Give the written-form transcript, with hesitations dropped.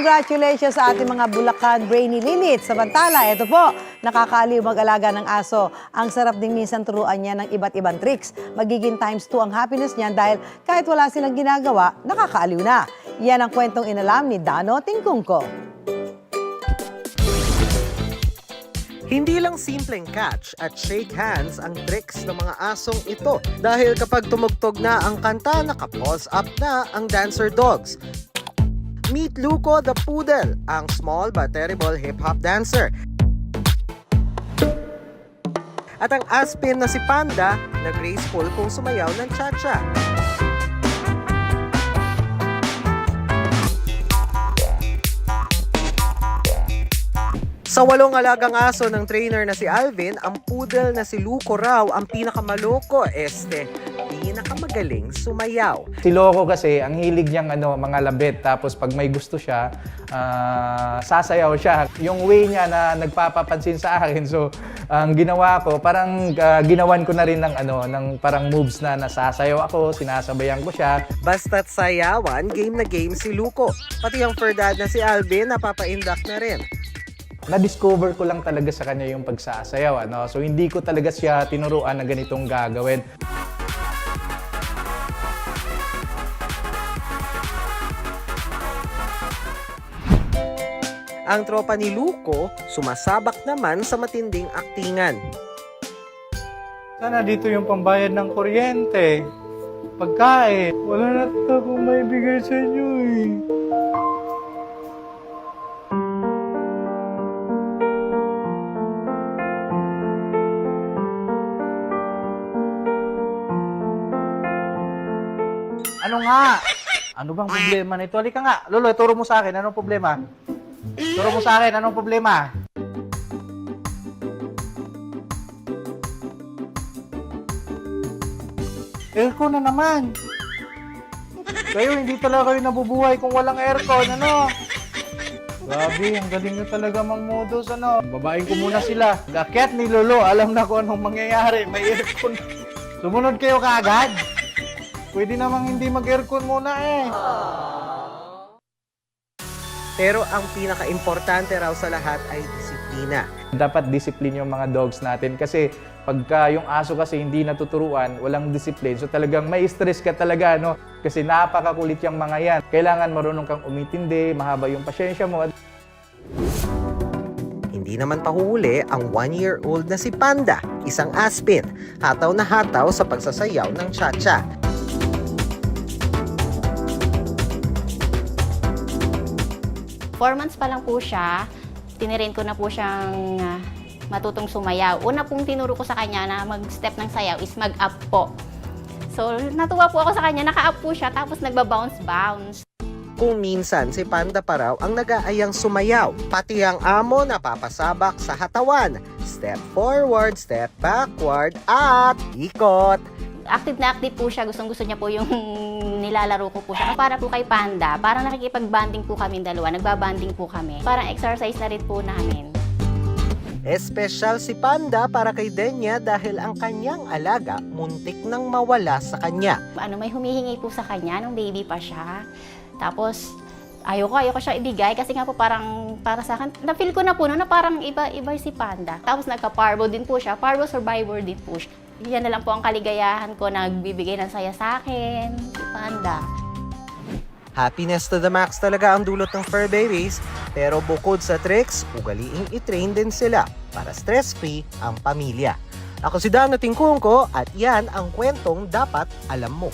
Congratulations sa ating mga Bulacan Brainy Lilith. Samantala, ito po, nakakaaliw mag-alaga ng aso. Ang sarap din minsan turuan niya ng iba't ibang tricks. Magiging times 2 ang happiness niyan dahil kahit wala silang ginagawa, nakakaaliw na. Yan ang kwentong inalam ni Dano Tingkungko. Hindi lang simpleng catch at shake hands ang tricks ng mga asong ito dahil kapag tumugtog na ang kanta, naka-pause up na ang dancer dogs. Meet Luco the Poodle, ang small but terrible hip-hop dancer. At ang aspin na si Panda na graceful kung sumayaw ng cha-cha. Sa 8 alagang aso ng trainer na si Alvin, ang poodle na si Luco raw ang pinakamaloko, pinakamagaling sumayaw. Si Loco kasi, ang hilig niyang mga labit, tapos pag may gusto siya, sasayaw siya. Yung way niya na nagpapapansin sa akin, so ang ginawa ko, parang ginawan ko na rin ng parang moves na nasasayaw ako, sinasabayan ko siya. Basta't sayawan, game na game si Luco. Pati ang fur dad na si Alvin, napapaindak na rin. Na-discover ko lang talaga sa kanya yung pagsasayaw. So hindi ko talaga siya tinuruan na ganitong gagawin. Ang tropa ni Luco, sumasabak naman sa matinding aktingan. Sana dito yung pambayad ng kuryente, pagkain. Wala na akong maibigay sa inyo eh. Ano nga? Ano bang problema nito? Halika nga. Lolo, turo mo sa akin. Anong problema? Turo mo sa akin. Anong problema? Aircon na naman. Kayo, hindi talaga kayo nabubuhay kung walang aircon. Grabe, ang galing nyo talaga mang-modus. Babain ko muna sila. Gakyat ni Lolo. Alam na kung anong mangyayari. May aircon. Sumunod kayo kaagad. Pwede namang hindi mag-aircon muna eh. Pero ang pinaka-importante raw sa lahat ay disiplina. Dapat disiplin yung mga dogs natin kasi pagka yung aso kasi hindi natuturuan, walang disiplin. So talagang may stress ka talaga, Kasi napakakulit yung mga yan. Kailangan marunong kang umintindi, mahaba yung pasyensya mo. Hindi naman pahuhuli ang 1-year-old na si Panda, isang aspin, hataw na hataw sa pagsasayaw ng cha-cha. 4 months pa lang po siya, tinirin ko na po siyang matutong sumayaw. Una pong tinuro ko sa kanya na mag-step ng sayaw is mag-up po. So, natuwa po ako sa kanya, naka-up po siya, tapos nagba-bounce-bounce. Kung minsan si Panda pa raw ang nag-aayang sumayaw, pati ang amo napapasabak sa hatawan. Step forward, step backward, at ikot. Active na active po siya, gustong-gusto niya po yung nilalaro ko po siya. Para po kay Panda, parang nakikipag-banding po kami dalawa, nagbabanding po kami. Parang exercise na rin po namin. Espesyal si Panda para kay Denya dahil ang kanyang alaga muntik nang mawala sa kanya. May humihingi po sa kanya nung baby pa siya. Tapos, ayoko siya ibigay kasi nga po parang para sa akin, na-feel ko na po na parang iba si Panda. Tapos nagka-parvo din po siya, parvo survivor din po siya. Yan na lang po ang kaligayahan ko, nagbibigay ng saya sa akin, si Panda. Happiness to the max talaga ang dulot ng fur babies, pero bukod sa tricks, ugaliing i-train din sila para stress-free ang pamilya. Ako si Dano Tingkungko at yan ang kwentong dapat alam mo.